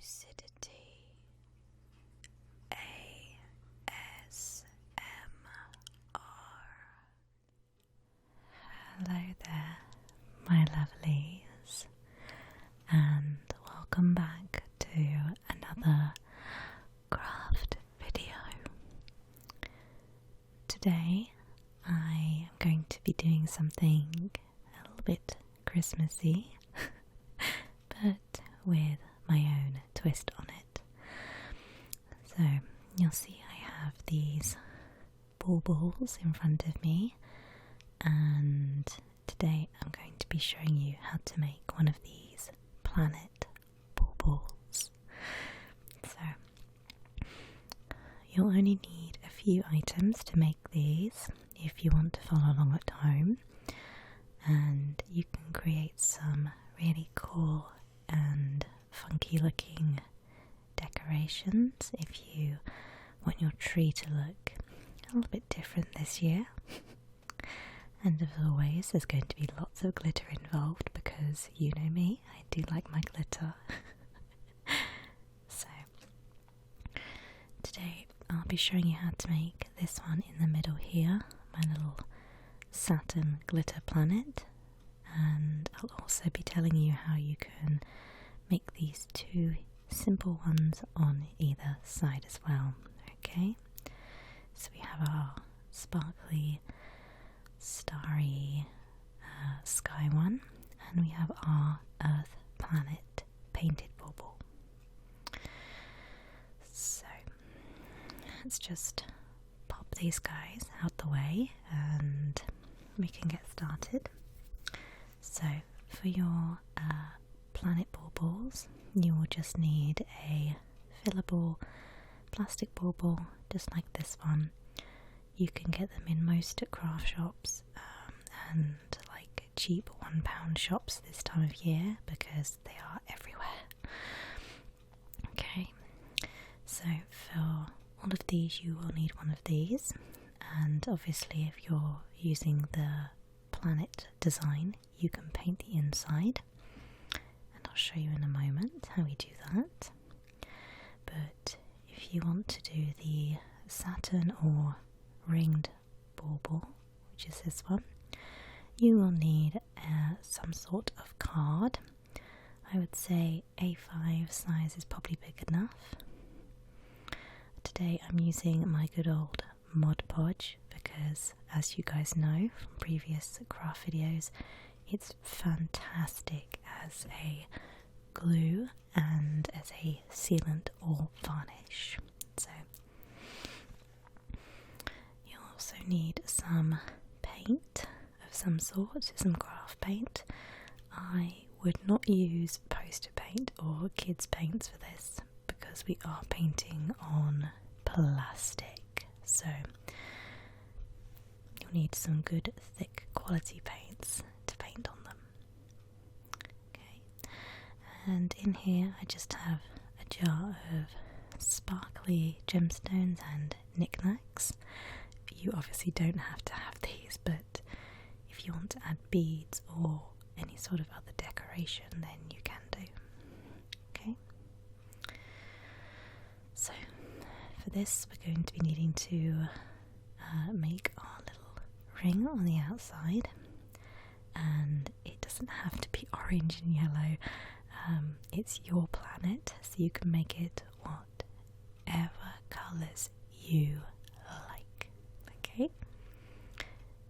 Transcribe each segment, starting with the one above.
LadyLucidity ASMR. Hello there, my lovelies, and welcome back to another craft video. Today I am going to be doing something a little bit Christmassy, but with my own twist on it. So you'll see I have these baubles in front of me, and today I'm going to be showing you how to make one of these planet baubles. So you'll only need a few items to make these if you want to follow along at home, and you can create some really cool and funky looking decorations if you want your tree to look a little bit different this year. And as always, there's going to be lots of glitter involved because you know me, I do like my glitter. So today I'll be showing you how to make this one in the middle here, my little Saturn glitter planet, and I'll also be telling you how you can make these two simple ones on either side as well. Okay, so we have our sparkly starry sky one, and we have our earth planet painted bauble. So let's just pop these guys out the way and we can get started. So for your planet baubles, you will just need a fillable plastic bauble just like this one. You can get them in most craft shops and like cheap £1 shops this time of year because they are everywhere. Okay, so for all of these you will need one of these, and obviously if you're using the planet design you can paint the inside, and I'll show you in a moment how we do that. But if you want to do the Saturn or ringed bauble, which is this one, you will need some sort of card. I would say A5 size is probably big enough. Today I'm using my good old Mod Podge because, as you guys know from previous craft videos, it's fantastic as a glue and as a sealant or varnish. So you'll also need some paint of some sort, some craft paint. I would not use poster paint or kids paints for this because we are painting on plastic, so you'll need some good thick quality paints to paint on them. Okay, and in here I just have a jar of sparkly gemstones and knickknacks. You obviously don't have to have these, but if you want to add beads or any sort of other decoration, then you can do. Okay, so for this we're going to be needing to make our little ring on the outside, and it doesn't have to be orange and yellow. It's your planet, so you can make it whatever colours you like. Okay,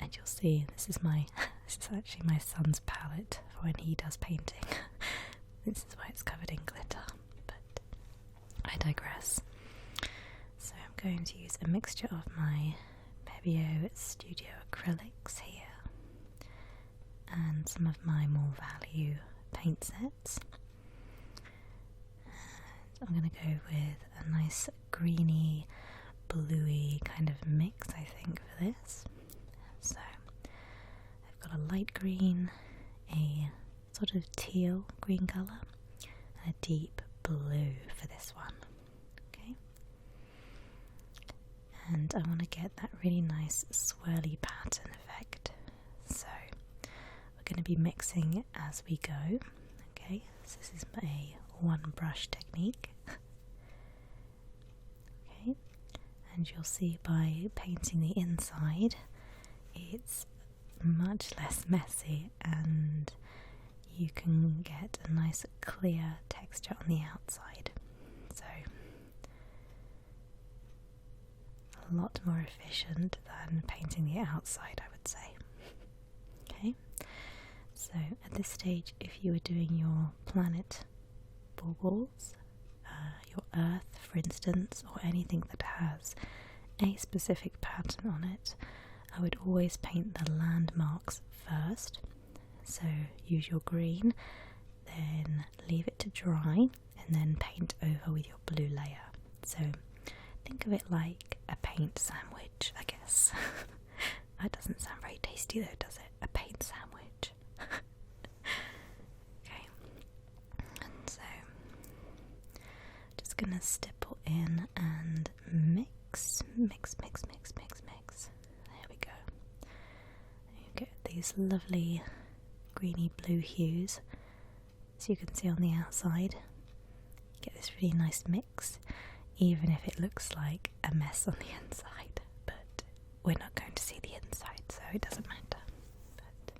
and you'll see this is actually my son's palette for when he does painting. This is why it's covered in glitter, but I digress. So I'm going to use a mixture of my Pebeo Studio acrylics here and some of my more value paint sets. And I'm going to go with a nice greeny, bluey kind of mix, I think, for this. So I've got a light green, a sort of teal green colour, and a deep blue for this one. Okay, and I want to get that really nice swirly pattern effect, so we're going to be mixing as we go. Okay, so this is a one brush technique. Okay, and you'll see by painting the inside it's much less messy and you can get a nice clear texture on the outside. So a lot more efficient than painting the outside, I would say. Okay, so at this stage, if you were doing your planet baubles, your earth for instance, or anything that has a specific pattern on it, I would always paint the landmarks first. So use your green, then leave it to dry, and then paint over with your blue layer. So think of it like a paint sandwich, I guess. That doesn't sound very tasty though, does it? A paint sandwich. Okay, and so just gonna stipple in and mix. There we go. You get these lovely greeny blue hues, as you can see on the outside. You get this really nice mix, even if it looks like a mess on the inside, but we're not going to see the inside, so it doesn't matter. But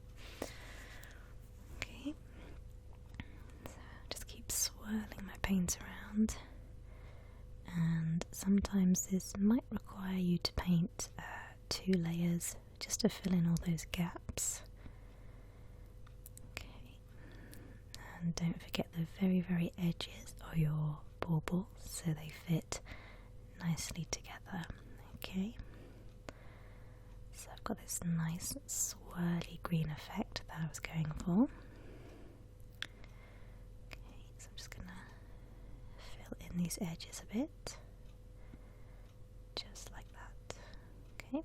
okay, so just keep swirling my paint around, and sometimes this might require you to paint 2 layers just to fill in all those gaps. And don't forget the very edges of your baubles so they fit nicely together. Okay, so I've got this nice swirly green effect that I was going for. Okay, so I'm just gonna fill in these edges a bit, just like that. Okay,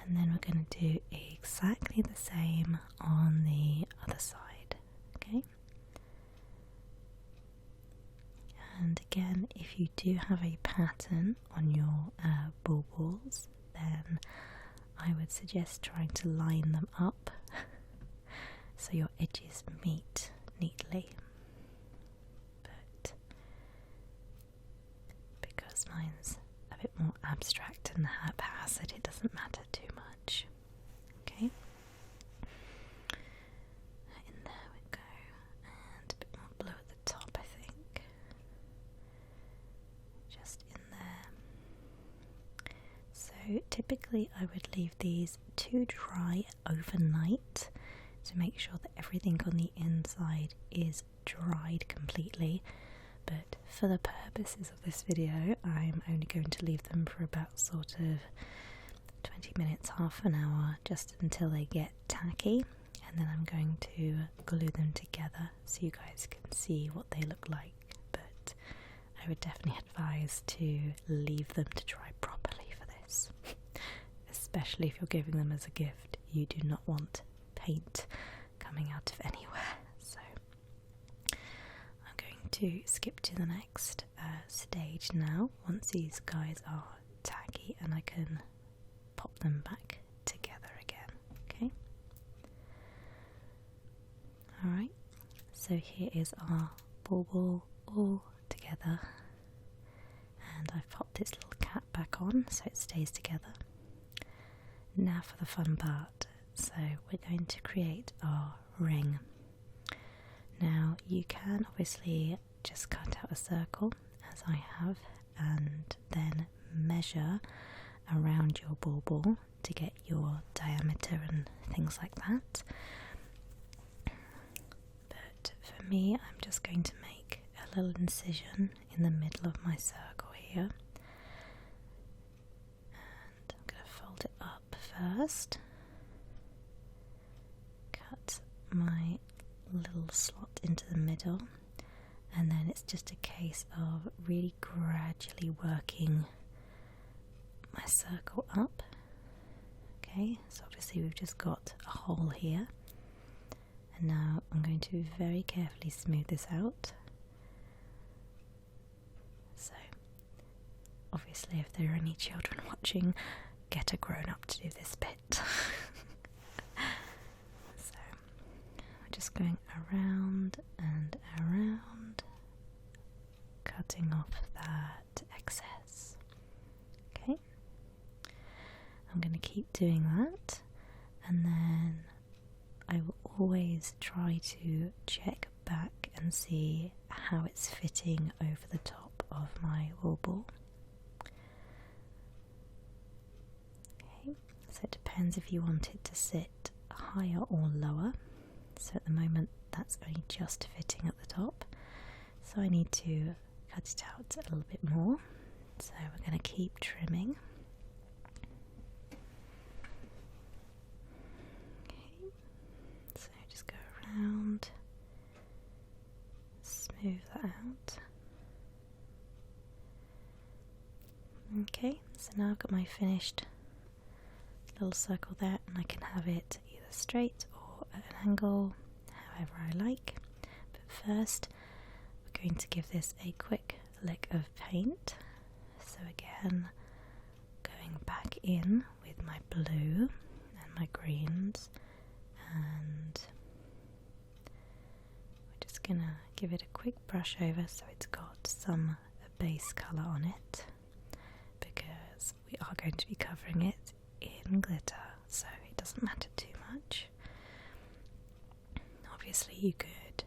and then we're going to do exactly the same on the other side. Okay, and again, if you do have a pattern on your baubles, then I would suggest trying to line them up so your edges meet neatly. But because mine's a bit more abstract and haphazard, it doesn't matter too much. Okay. Blue at the top, I think. Just in there. So typically I would leave these to dry overnight to make sure that everything on the inside is dried completely, but for the purposes of this video I'm only going to leave them for about sort of 20 minutes, half an hour, just until they get tacky. And then I'm going to glue them together so you guys can see what they look like. But I would definitely advise to leave them to dry properly for this. Especially if you're giving them as a gift. You do not want paint coming out of anywhere. So I'm going to skip to the next stage now, once these guys are tacky and I can pop them back together again. Okay? Alright, so here is our bauble all together, and I've popped this little cap back on so it stays together. Now for the fun part. So we're going to create our ring. Now you can obviously just cut out a circle, as I have, and then measure around your bauble to get your diameter and things like that. For me, I'm just going to make a little incision in the middle of my circle here, and I'm going to fold it up first, cut my little slot into the middle, and then it's just a case of really gradually working my circle up. Okay, so obviously we've just got a hole here. And now I'm going to very carefully smooth this out. So, obviously if there are any children watching, get a grown-up to do this bit. So, we're just going around and around. cutting off that excess. Okay, I'm going to keep doing that, and then I will always try to check back and see how it's fitting over the top of my bauble. Okay, so it depends if you want it to sit higher or lower. So at the moment that's only just fitting at the top, so I need to cut it out a little bit more. So we're going to keep trimming. Okay, so just go around, smooth that out. Okay, so now I've got my finished little circle there, and I can have it either straight or at an angle, however I like. But first we're going to give this a quick lick of paint. So again, going back in with my blue and my greens, and we're just gonna give it a quick brush over so it's got some base colour on it, because we are going to be covering it in glitter, so it doesn't matter too much. Obviously you could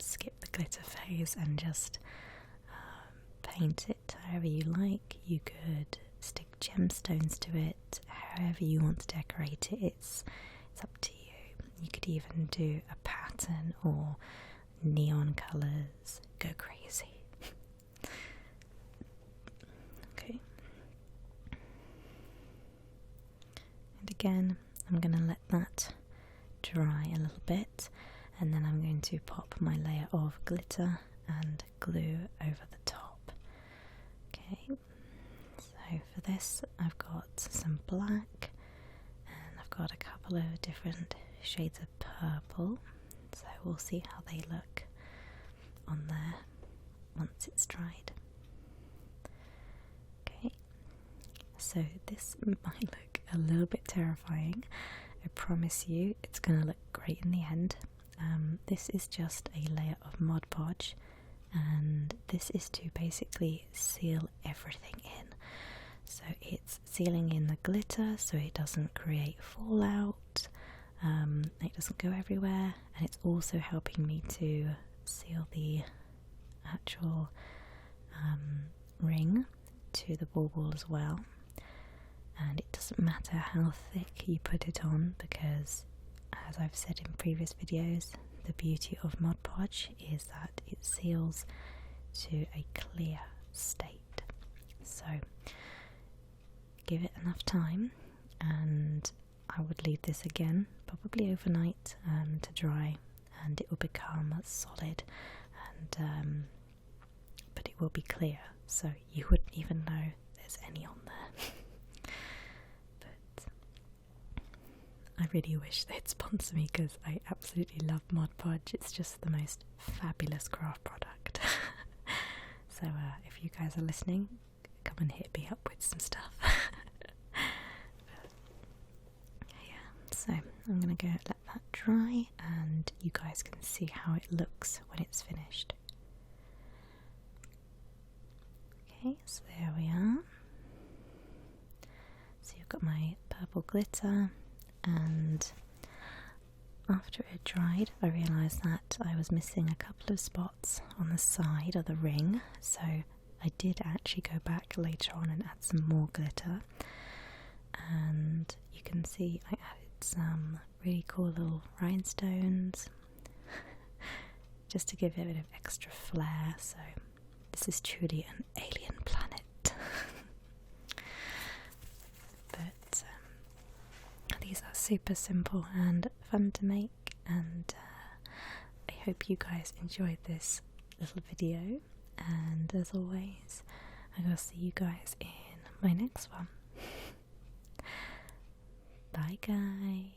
skip the glitter phase and just paint it however you like. You could stick gemstones to it, however you want to decorate it, it's up to you. You could even do a pattern or neon colours, go crazy. Okay. And again, I'm going to let that dry a little bit, and then I'm going to pop my layer of glitter and glue over the top. Okay, so for this I've got some black, and I've got a couple of different shades of purple, so we'll see how they look on there once it's dried. Okay, so this might look a little bit terrifying. I promise you it's going to look great in the end. This is just a layer of Mod Podge, and this is to basically seal everything in. So it's sealing in the glitter so it doesn't create fallout, it doesn't go everywhere, and it's also helping me to seal the actual ring to the bauble as well. And it doesn't matter how thick you put it on, because as I've said in previous videos, the beauty of Mod Podge is that it seals to a clear state. So give it enough time, and I would leave this again probably overnight to dry, and it will become solid, and but it will be clear, so you wouldn't even know there's any on there. I really wish they'd sponsor me, because I absolutely love Mod Podge. It's just the most fabulous craft product. So if you guys are listening, come and hit me up with some stuff. Yeah, so I'm going to go let that dry, and you guys can see how it looks when it's finished. Okay, so there we are. So you've got my purple glitter, and after it dried I realised that I was missing a couple of spots on the side of the ring, so I did actually go back later on and add some more glitter, and you can see I added some really cool little rhinestones just to give it a bit of extra flair. So this is truly an alien planet. But these are super simple and fun to make, and I hope you guys enjoyed this little video, and as always I will see you guys in my next one. Bye guys.